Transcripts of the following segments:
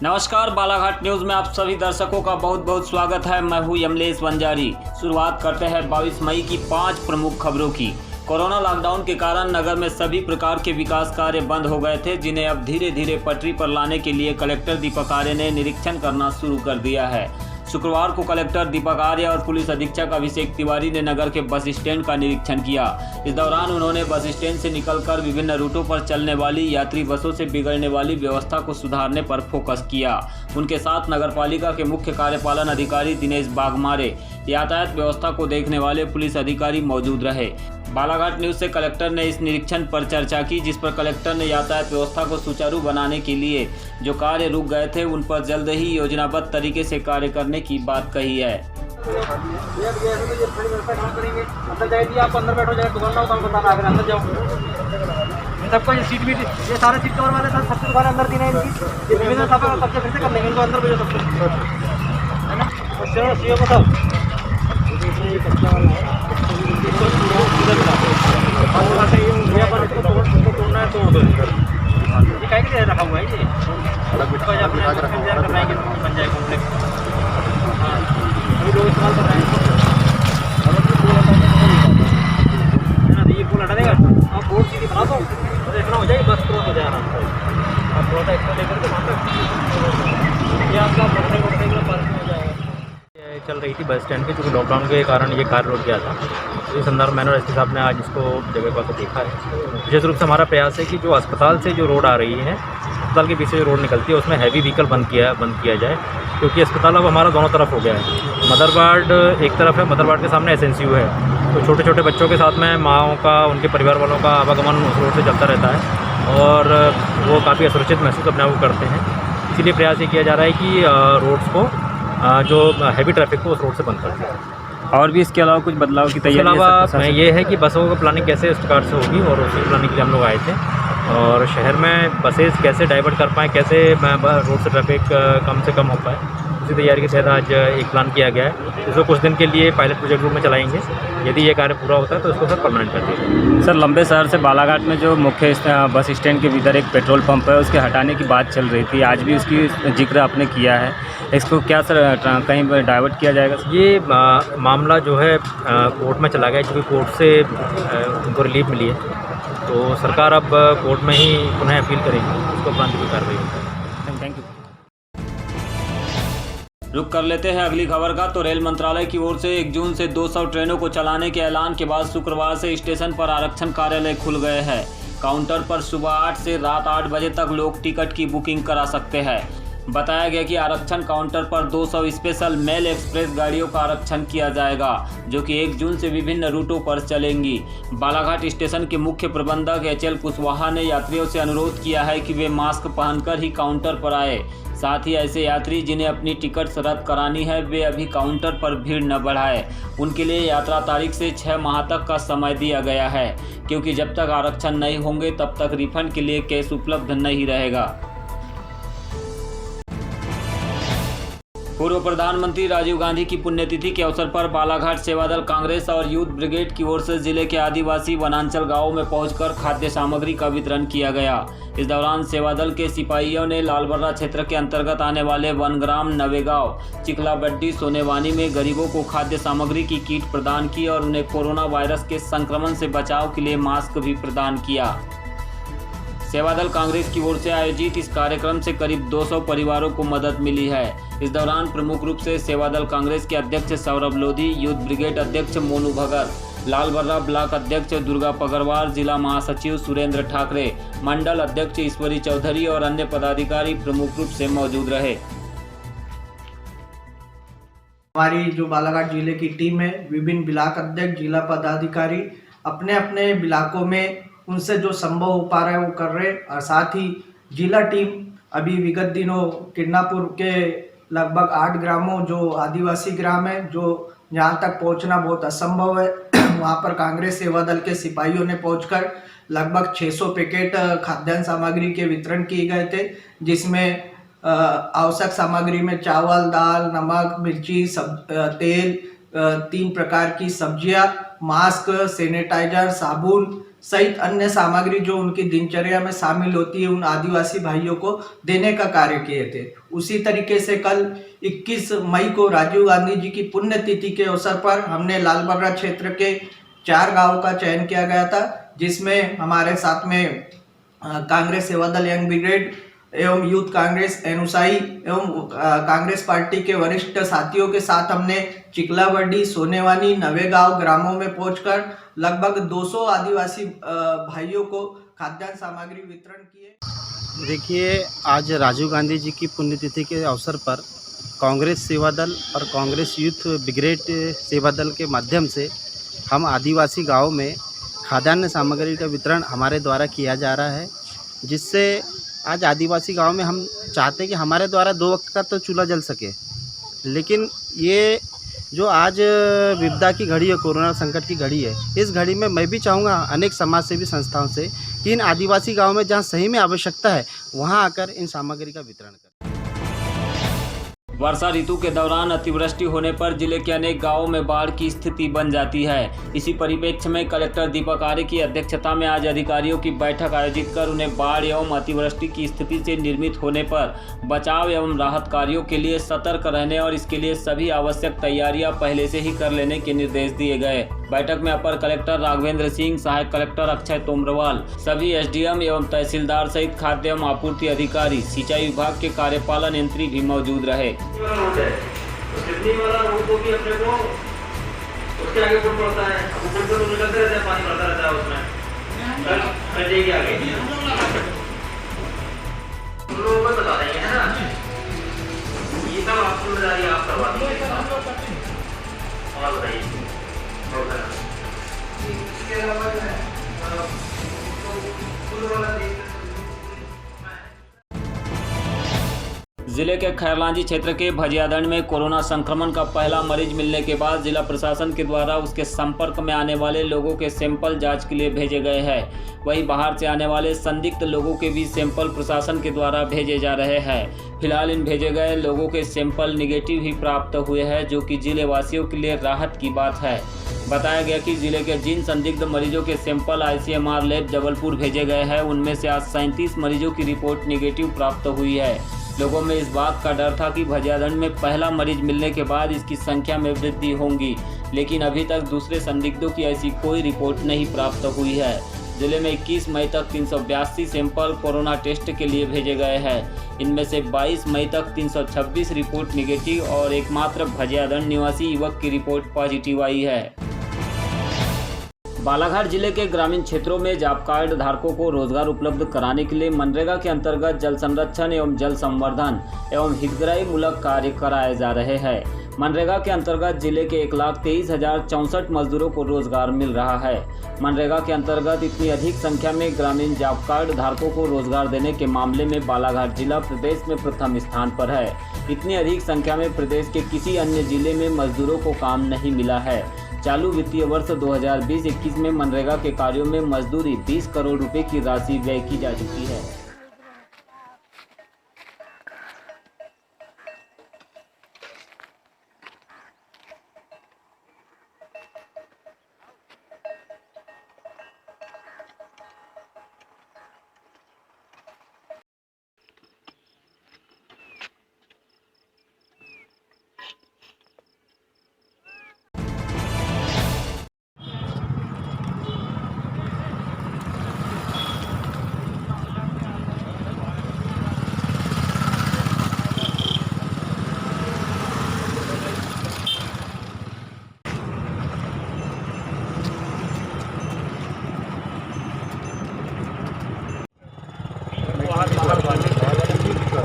नमस्कार, बालाघाट न्यूज में आप सभी दर्शकों का बहुत बहुत स्वागत है। मैं हूं यमलेश बंजारी। शुरुआत करते हैं 22 मई की 5 प्रमुख खबरों की। कोरोना लॉकडाउन के कारण नगर में सभी प्रकार के विकास कार्य बंद हो गए थे, जिन्हें अब धीरे धीरे पटरी पर लाने के लिए कलेक्टर दीपक आर्य ने निरीक्षण करना शुरू कर दिया है। शुक्रवार को कलेक्टर दीपक आर्य और पुलिस अधीक्षक अभिषेक तिवारी ने नगर के बस स्टैंड का निरीक्षण किया। इस दौरान उन्होंने बस स्टैंड से निकलकर विभिन्न रूटों पर चलने वाली यात्री बसों से बिगड़ने वाली व्यवस्था को सुधारने पर फोकस किया। उनके साथ नगरपालिका के मुख्य कार्यपालन अधिकारी दिनेश बागमारे, यातायात व्यवस्था को देखने वाले पुलिस अधिकारी मौजूद रहे। बालाघाट न्यूज से कलेक्टर ने इस निरीक्षण पर चर्चा की, जिस पर कलेक्टर ने यातायात व्यवस्था को सुचारू बनाने के लिए जो कार्य रुक गए थे उन पर जल्द ही योजनाबद्ध तरीके से कार्य करने की बात कही है। सबको ये सीट भी, ये सारे सीट कवर वाले सबसे दुकान अंदर दी नहीं इनकी, ये विभिन्न सबसे फिर से कर लेंगे इनको अंदर भेजो सबको, है ना। और चलो सीओ को सब ये कच्चा वाला है, इसको इधर मिला और वहाँ से ये पर इसको तोड़ना है तो ये काहे के लिए रखा हुआ है ये अलग बिट का अपने इंतजार कर रहे हैं कि बन जाए कॉम्प्लेक्स। हाँ, अभी लोग इस्तेमाल कर रहे हैं ना, ये पुल हटा देगा आप बोर्ड सीधी बना दो और इतना हो जाएगी, बस क्रॉस हो जाए आराम से। आप थोड़ा सा एक्स्ट्रा लेकर के वहाँ तक ये आपका मोटरसाइकिल पार्किंग हो जाएगा। चल रही थी बस स्टैंड पे, क्योंकि लॉकडाउन के कारण ये कार्य रुक गया था। तो इस संदर्भ में एसपी साहब ने आज इसको जगह पर देखा है। विशेष रूप से हमारा प्रयास है कि जो अस्पताल से जो रोड आ रही है, अस्पताल के पीछे जो रोड निकलती है उसमें हैवी व्हीकल बंद किया जाए, क्योंकि अस्पताल अब हमारा दोनों तरफ हो गया है। मदर वार्ड एक तरफ है, मदर वार्ड के सामने SNCU है, तो छोटे छोटे बच्चों के साथ में माँओं का, उनके परिवार वालों का आवागमन उस रोड से चलता रहता है और वो काफ़ी असुरक्षित महसूस अपने आप करते हैं। इसीलिए प्रयास ये किया जा रहा है कि रोड्स को, जो हैवी ट्रैफिक को उस रोड से बंद कर दिया। और भी इसके अलावा कुछ बदलाव की तैयारी? इसके अलावा ये है कि बसों का प्लानिंग कैसे इस प्रकार से होगी और उसी प्लानिंग के लिए हम लोग आए थे, और शहर में बसेस कैसे डाइवर्ट कर पाएँ, कैसे रोड से ट्रैफिक कम से कम हो पाए, उसी तैयारी के तहत आज एक प्लान किया गया है। इसको कुछ दिन के लिए पायलट प्रोजेक्ट रूप में चलाएंगे। यदि ये कार्य पूरा होता है तो इसको सर परमानेंट कर दिया। सर, लंबे शहर से बालाघाट में जो मुख्य बस स्टैंड के इधर एक पेट्रोल पंप है, उसके हटाने की बात चल रही थी, आज भी उसकी जिक्र आपने किया है। इसको क्या सर कहीं पर डाइवर्ट किया जाएगा? ये मामला जो है कोर्ट में चला गया, क्योंकि कोर्ट से उनको रिलीफ मिली है, तो सरकार अब कोर्ट में ही पुनः अपील करेगी, उसको अपराधी की कार्रवाई होगी। Thank you. रुक कर लेते हैं अगली खबर का। तो रेल मंत्रालय की ओर से 1 जून से 200 ट्रेनों को चलाने के ऐलान के बाद शुक्रवार से स्टेशन पर आरक्षण कार्यालय खुल गए हैं। काउंटर पर सुबह 8 से रात 8 बजे तक लोग टिकट की बुकिंग करा सकते हैं। बताया गया कि आरक्षण काउंटर पर 200 स्पेशल मेल एक्सप्रेस गाड़ियों का आरक्षण किया जाएगा, जो कि 1 जून से विभिन्न रूटों पर चलेंगी। बालाघाट स्टेशन के मुख्य प्रबंधक HL कुशवाहा ने यात्रियों से अनुरोध किया है कि वे मास्क पहनकर ही काउंटर पर आए। साथ ही ऐसे यात्री जिन्हें अपनी टिकट रद्द करानी है, वे अभी काउंटर पर भीड़ न बढ़ाएं। उनके लिए यात्रा तारीख से 6 माह तक का समय दिया गया है, क्योंकि जब तक आरक्षण नहीं होंगे तब तक रिफंड के लिए कैश उपलब्ध नहीं रहेगा। पूर्व प्रधानमंत्री राजीव गांधी की पुण्यतिथि के अवसर पर बालाघाट सेवादल कांग्रेस और यूथ ब्रिगेड की ओर से जिले के आदिवासी वनांचल गांवों में पहुंचकर खाद्य सामग्री का वितरण किया गया। इस दौरान सेवादल के सिपाहियों ने लालबर्रा क्षेत्र के अंतर्गत आने वाले वनग्राम, नवेगांव, चिखलाबड्डी, सोनेवानी में गरीबों को खाद्य सामग्री की किट प्रदान की और उन्हें कोरोना वायरस के संक्रमण से बचाव के लिए मास्क भी प्रदान किया। सेवादल कांग्रेस की ओर से आयोजित इस कार्यक्रम से करीब 200 परिवारों को मदद मिली है। इस दौरान प्रमुख रूप से सेवादल कांग्रेस के अध्यक्ष सौरभ लोधी, यूथ ब्रिगेड अध्यक्ष मोनू भगत, लालबर्रा ब्लॉक अध्यक्ष दुर्गा पगरवार, जिला महासचिव सुरेंद्र ठाकरे, मंडल अध्यक्ष ईश्वरी चौधरी और अन्य पदाधिकारी प्रमुख रूप से मौजूद रहे। हमारी जो बालाघाट जिले की टीम है, विभिन्न ब्लॉक अध्यक्ष, जिला पदाधिकारी अपने अपने ब्लॉकों में उनसे जो संभव हो पा रहा है वो कर रहे, और साथ ही जिला टीम अभी विगत दिनों किन्नापुर के लगभग 8 ग्रामों जो आदिवासी ग्राम है, जो जहाँ तक पहुँचना बहुत असंभव है, वहाँ पर कांग्रेस सेवा दल के सिपाहियों ने पहुँचकर लगभग 600 पैकेट खाद्यान्न सामग्री के वितरण किए गए थे, जिसमें आवश्यक सामग्री में चावल, दाल, नमक, मिर्ची, तेल, 3 प्रकार की सब्जियां, मास्क, सैनिटाइजर, साबुन सहित अन्य सामग्री जो उनकी दिनचर्या में शामिल होती है उन आदिवासी भाइयों को देने का कार्य किए थे। उसी तरीके से कल 21 मई को राजीव गांधी जी की पुण्यतिथि के अवसर पर हमने लालबर्रा क्षेत्र के 4 गांवों का चयन किया गया था, जिसमें हमारे साथ में कांग्रेस सेवादल यंग ब्रिगेड एवं यूथ कांग्रेस एनुसाई एवं कांग्रेस पार्टी के वरिष्ठ साथियों के साथ हमने चिकलावडी, सोनेवानी, नवेगांव ग्रामों में पहुंचकर लगभग 200 आदिवासी भाइयों को खाद्यान्न सामग्री वितरण किए। देखिए, आज राजीव गांधी जी की पुण्यतिथि के अवसर पर कांग्रेस सेवा दल और कांग्रेस यूथ ब्रिगेड सेवा दल के माध्यम से हम आदिवासी गाँव में खाद्यान्न सामग्री का वितरण हमारे द्वारा किया जा रहा है, जिससे आज आदिवासी गांव में हम चाहते हैं कि हमारे द्वारा 2 वक्त का तो चूल्हा जल सके। लेकिन ये जो आज विपदा की घड़ी है, कोरोना संकट की घड़ी है, इस घड़ी में मैं भी चाहूँगा अनेक समाज सेवी संस्थाओं से कि इन आदिवासी गाँव में जहाँ सही में आवश्यकता है वहाँ आकर इन सामग्री का वितरण करें। वर्षा ऋतु के दौरान अतिवृष्टि होने पर जिले के अनेक गांवों में बाढ़ की स्थिति बन जाती है। इसी परिप्रेक्ष्य में कलेक्टर दीपक आर्य की अध्यक्षता में आज अधिकारियों की बैठक आयोजित कर उन्हें बाढ़ एवं अतिवृष्टि की स्थिति से निर्मित होने पर बचाव एवं राहत कार्यों के लिए सतर्क रहने और इसके लिए सभी आवश्यक तैयारियां पहले से ही कर लेने के निर्देश दिए गए। बैठक में अपर कलेक्टर राघवेंद्र सिंह, सहायक कलेक्टर अक्षय तोमरवाल, सभी एसडीएम एवं तहसीलदार सहित खाद्य एवं आपूर्ति अधिकारी, सिंचाई विभाग के कार्यपालन यंत्री भी मौजूद रहे। जिले के खैरलांजी क्षेत्र के भजियादंड में कोरोना संक्रमण का पहला मरीज मिलने के बाद जिला प्रशासन के द्वारा उसके संपर्क में आने वाले लोगों के सैंपल जांच के लिए भेजे गए हैं। वहीं बाहर से आने वाले संदिग्ध लोगों के भी सैंपल प्रशासन के द्वारा भेजे जा रहे हैं। फिलहाल इन भेजे गए लोगों के सैंपल निगेटिव ही प्राप्त हुए हैं, जो कि जिले वासियों के लिए राहत की बात है। बताया गया कि जिले के जिन संदिग्ध मरीजों के सैंपल ICMR लैब जबलपुर भेजे गए हैं, उनमें से आज 37 मरीजों की रिपोर्ट निगेटिव प्राप्त हुई है। लोगों में इस बात का डर था कि भजियादंड में पहला मरीज मिलने के बाद इसकी संख्या में वृद्धि होगी, लेकिन अभी तक दूसरे संदिग्धों की ऐसी कोई रिपोर्ट नहीं प्राप्त हुई है। जिले में 21 मई तक 382 सैंपल कोरोना टेस्ट के लिए भेजे गए हैं। इनमें से 22 मई तक 326 रिपोर्ट निगेटिव और एकमात्र भजियादंड निवासी युवक की रिपोर्ट पॉजिटिव आई है। बालाघाट जिले के ग्रामीण क्षेत्रों में जॉब कार्ड धारकों को रोजगार उपलब्ध कराने के लिए मनरेगा के अंतर्गत जल संरक्षण एवं जल संवर्धन एवं हितग्राही मूलक कार्य कराए जा रहे हैं। मनरेगा के अंतर्गत जिले के 1,23,064 मजदूरों को रोजगार मिल रहा है। मनरेगा के अंतर्गत इतनी अधिक संख्या में ग्रामीण जॉब कार्ड धारकों को रोजगार देने के मामले में बालाघाट जिला प्रदेश में प्रथम स्थान पर है। इतनी अधिक संख्या में प्रदेश के किसी अन्य जिले में मजदूरों को काम नहीं मिला है। चालू वित्तीय वर्ष 2020-21 में मनरेगा के कार्यों में मजदूरी 20 करोड़ रुपए की राशि व्यय की जा चुकी है।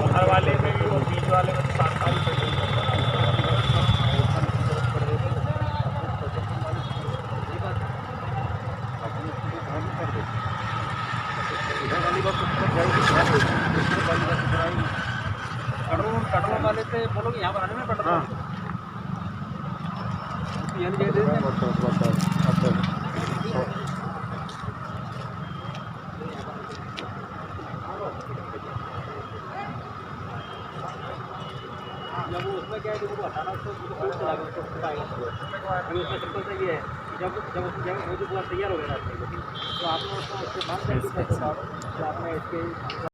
बाहर वाले में भी और बीच वाले में 7 साल कटरों वाले से बोलोगे यहाँ पर आने में पड़ रहा है। जब वो उसमें क्या है, जो हटाना उसको पाएगा, उसमें सिंपल से ये है जब वो जो पूरा तैयार हो गया रास्ते को, तो आपने उसको उसके बाद आपने इसके